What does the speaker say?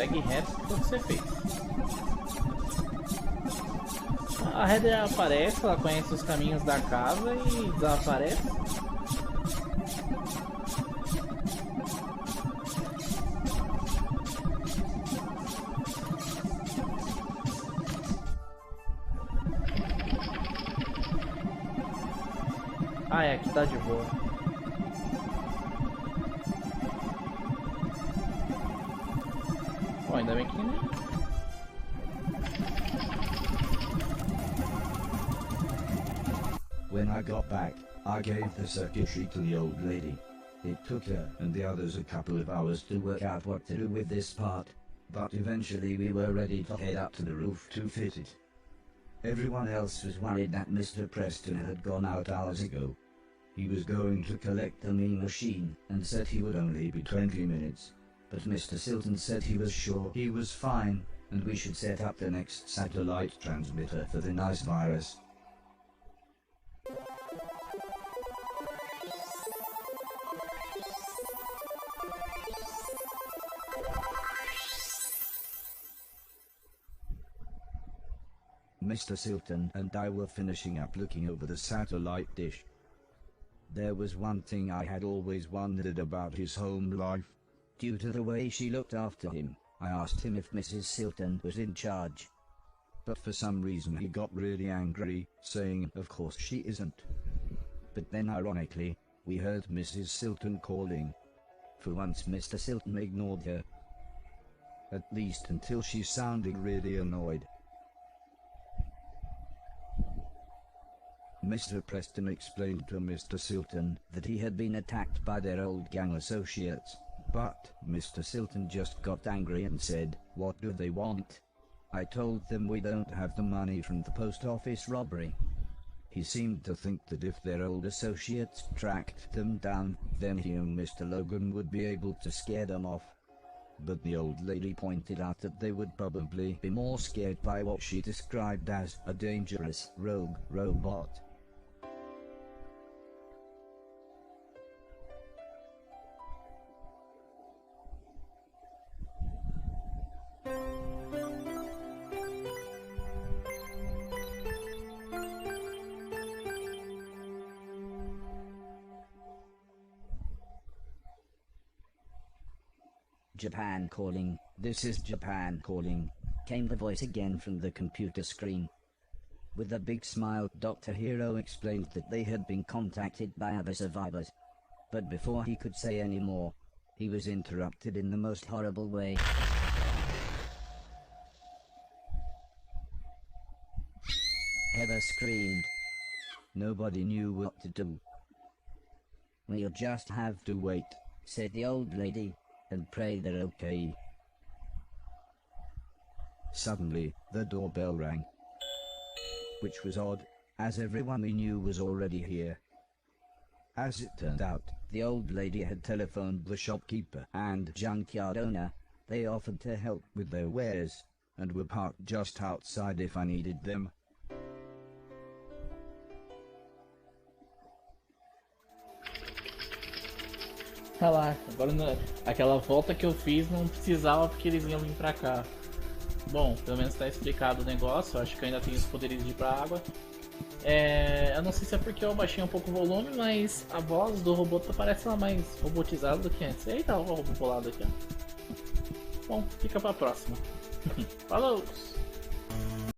segue reto para o que você fez. A Heather aparece, ela conhece os caminhos da casa e desaparece. Ah, é, aqui tá de boa. Bom, ainda bem que nem... When I got back, I gave the circuitry to the old lady. It took her and the others a couple of hours to work out what to do with this part, but eventually we were ready to head up to the roof to fit it. Everyone else was worried that Mr. Preston had gone out hours ago. He was going to collect the mean machine and said he would only be 20 minutes, but Mr. Silton said he was sure he was fine, and we should set up the next satellite transmitter for the nice virus. Mr. Silton and I were finishing up looking over the satellite dish. There was one thing I had always wondered about his home life. Due to the way she looked after him, I asked him if Mrs. Silton was in charge. But for some reason he got really angry, saying of course she isn't. But then ironically, we heard Mrs. Silton calling. For once Mr. Silton ignored her. At least until she sounded really annoyed. Mr. Preston explained to Mr. Silton that he had been attacked by their old gang associates, but Mr. Silton just got angry and said, "What do they want?" I told them we don't have the money from the post office robbery. He seemed to think that if their old associates tracked them down, then he and Mr. Logan would be able to scare them off. But the old lady pointed out that they would probably be more scared by what she described as a dangerous rogue robot. Japan calling, this is Japan calling, came the voice again from the computer screen. With a big smile, Dr. Hero explained that they had been contacted by other survivors. But before he could say any more, he was interrupted in the most horrible way. Heather screamed. Nobody knew what to do. "We'll just have to wait," said the old lady, "and pray they're okay." Suddenly, the doorbell rang. Which was odd, as everyone we knew was already here. As it turned out, the old lady had telephoned the shopkeeper and junkyard owner. They offered to help with their wares, and were parked just outside if I needed them. Ah lá, agora aquela volta que eu fiz não precisava porque eles iam vir pra cá. Bom, pelo menos tá explicado o negócio, acho que eu ainda tenho os poderes de ir pra água. Eu não sei se é porque eu baixei um pouco o volume, mas a voz do robô parece lá mais robotizada do que antes. Eita, o robô bolado aqui, ó. Bom, fica pra próxima. Falou!